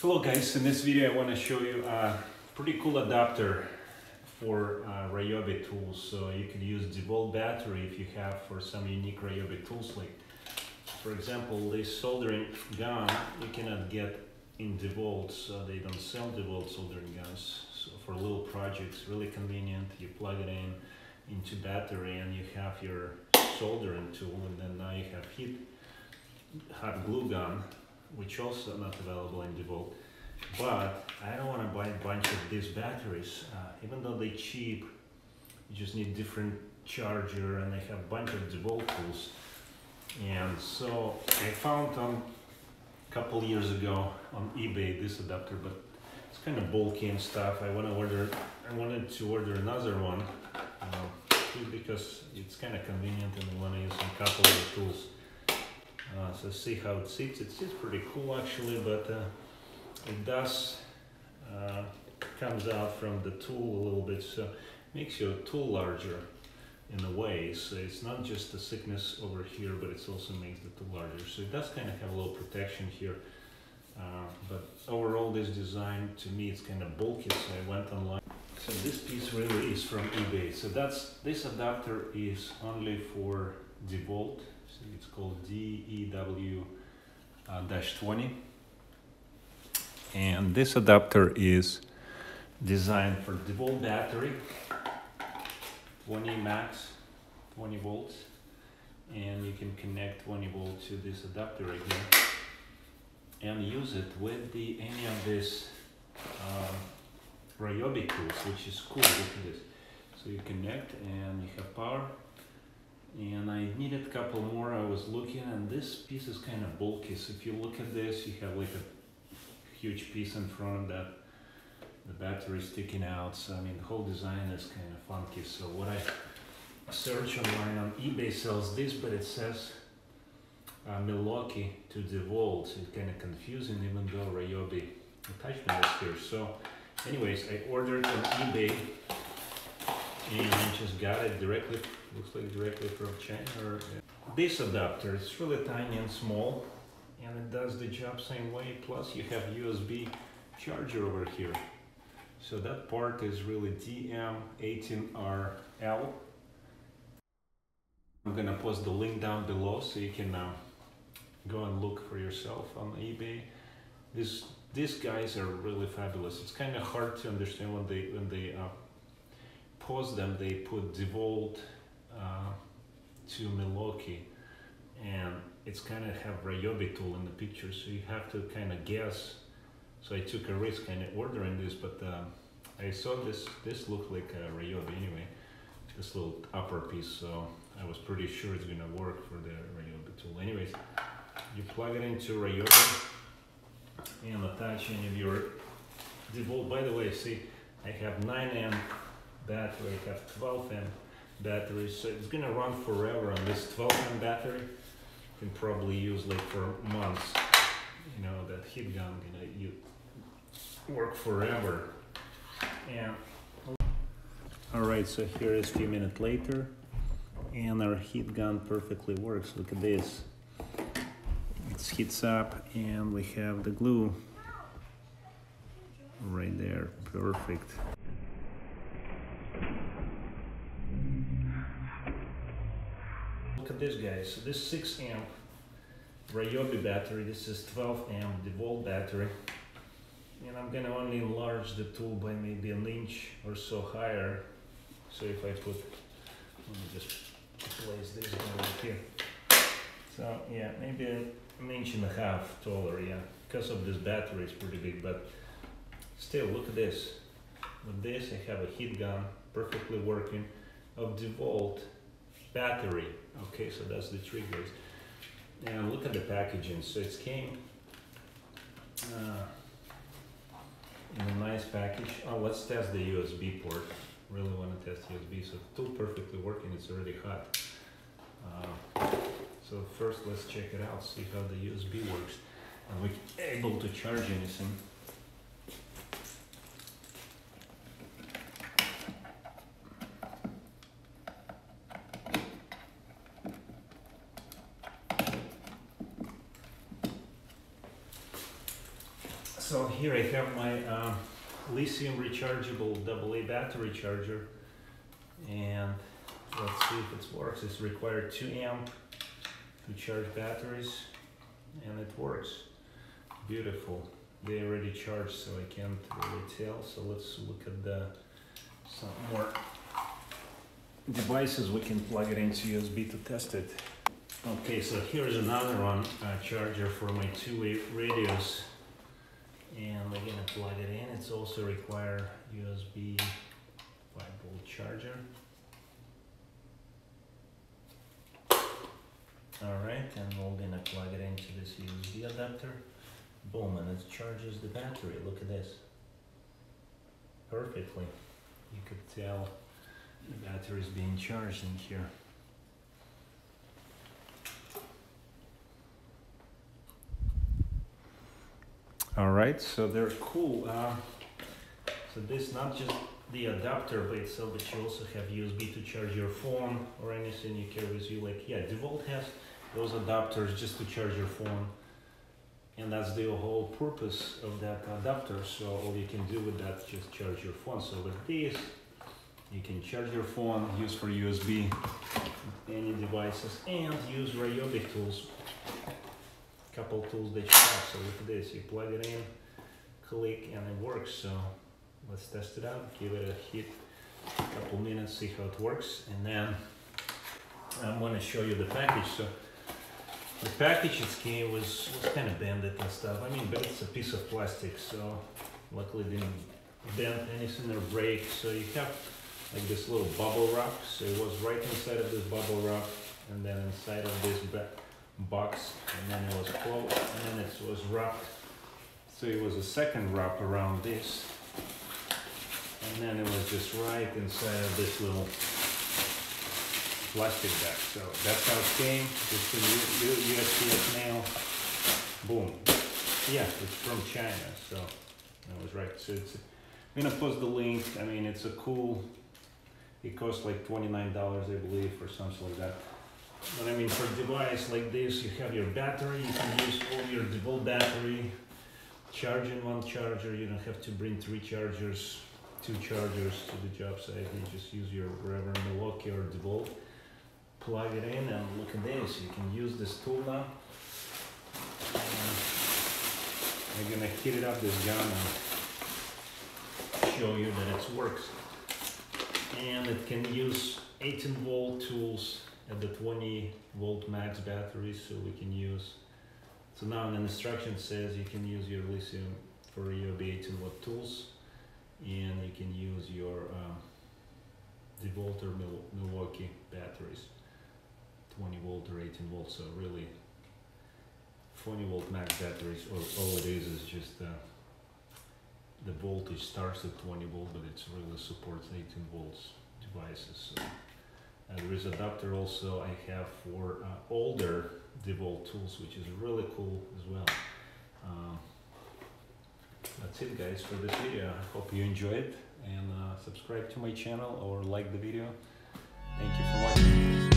Hello guys, in this video I want to show you a pretty cool adapter for Ryobi Tools. So you can use DeWalt battery if you have for some unique Ryobi tools, like for example this soldering gun you cannot get in DeWalt, so they don't sell DeWalt soldering guns. So for little projects, really convenient. You plug it into battery and you have your soldering tool, and then now you have hot glue gun, which also not available in DeWalt. But I don't want to buy a bunch of these batteries, even though they're cheap. You just need different charger, and they have a bunch of DeWalt tools. And so I found a couple years ago on eBay this adapter, but it's kind of bulky and stuff. I wanted to order another one because it's kind of convenient, and I want to use a couple of the tools. So see how it sits. It sits pretty cool actually, but it does comes out from the tool a little bit, so it makes your tool larger in a way. So it's not just the thickness over here, but it also makes the tool larger. So it does kind of have a little protection here. But overall, this design to me it's kind of bulky, so I went online. So this piece really is from eBay. So this adapter is only for DeWalt. So it's called DEW-20V. And this adapter is designed for DeWalt battery, 20 max, 20 volts. And you can connect 20 volts to this adapter right here and use it with any of this Ryobi tools, which is cool. Look at this. So you connect and you have power. And I needed a couple more. I was looking, and this piece is kind of bulky. So if you look at this, you have like a huge piece in front that the battery is sticking out. So I mean, the whole design is kind of funky. So what I search online on eBay sells this, but it says Milwaukee to DeWalt. So it's kind of confusing, even though Ryobi attachment is here. So anyways, I ordered on eBay and I just got it directly. Looks like directly from China. This adapter is really tiny and small, and it does the job same way. Plus you have USB charger over here. So that part is really DM18RL. I'm gonna post the link down below so you can go and look for yourself on eBay. These guys are really fabulous. It's kind of hard to understand when they post them. They put DeWalt to Milwaukee, and it's kind of have Ryobi tool in the picture, so you have to kind of guess. So I took a risk kind of ordering this, but I saw this looked like a Ryobi anyway, this little upper piece, so I was pretty sure it's gonna work for the Ryobi tool. Anyways, you plug it into Ryobi and attach any of your DeWalt. By the way, see, I have 9 amp battery, I have 12 amp battery, so it's gonna run forever on this 12 amp battery. You can probably use like for months. You know, that heat gun, you work forever. And all right, so here is a few minutes later, and our heat gun perfectly works. Look at this. It heats up, and we have the glue right there. Perfect. Look at this, guys. So this 6 amp Ryobi battery, this is 12 amp DeWalt battery, and I'm gonna only enlarge the tool by maybe an inch or so higher. So if I let me just place this right here. So yeah, maybe an inch and a half taller, yeah, because of this battery is pretty big, but still, look at this. With this, I have a heat gun, perfectly working, of DeWalt battery. Okay, so that's the trick, guys. And look at the packaging. So it came in a nice package. Oh, let's test the USB port. Really want to test USB. So the tool perfectly working. It's already hot. So first, let's check it out. See how the USB works. And we're able to charge anything. So So here I have my lithium rechargeable AA battery charger, and let's see if it works. It's required 2 amp to charge batteries, and it works. Beautiful. They already charged, so I can't really tell. So let's look at some more devices we can plug it into USB to test it. Okay, so here's another one, charger for my 2-way radios, and we're gonna plug it in. It's also require USB 5-volt charger. All right, and we're gonna plug it into this USB adapter. Boom, and it charges the battery. Look at this. Perfectly. You could tell the battery is being charged in here. All right, so they're cool. So this not just the adapter by itself, but you also have USB to charge your phone or anything you carry with you. Like, yeah, DeWalt has those adapters just to charge your phone, and that's the whole purpose of that adapter. So all you can do with that is just charge your phone. So with this, you can charge your phone, use for USB, any devices, and use Ryobi Tools. Couple tools that you have. So look at this, you plug it in, click, and it works. So let's test it out, give it a hit, a couple minutes, see how it works, and then I'm going to show you the package. So the package it came was kind of bended and stuff. I mean, but it's a piece of plastic, so luckily it didn't bend anything or break. So you have like this little bubble wrap. So it was right inside of this bubble wrap, and then inside of this box, and then it was closed, and then it was wrapped. So it was a second wrap around this, and then it was just right inside of this little plastic bag. So that's how it came. Just a USPS mail. Boom. Yeah, it's from China, so I was right. So it's, I'm gonna post the link. I mean, it's a cool. It costs like $29, I believe, or something like that. But I mean, for a device like this, you have your battery, you can use all your DeWalt battery, charge in one charger, you don't have to bring 2 chargers to the job site. You just use your wherever Milwaukee or DeWalt, plug it in, and look at this. You can use this tool now. I'm gonna heat it up, this gun, and show you that it works. And it can use 18-volt tools at the 20-volt max batteries, so we can use. So now the instruction says you can use your lithium for Ryobi 18-volt tools, and you can use your DeWalt or Milwaukee batteries, 20-volt or 18-volt. So really, 20-volt max batteries, all it is just the voltage starts at 20 volt, but it really supports 18 volts devices. So. There is an adapter also I have for older DeWalt tools, which is really cool as well. That's it, guys, for this video. I hope you enjoyed it, and subscribe to my channel or like the video. Thank you for watching.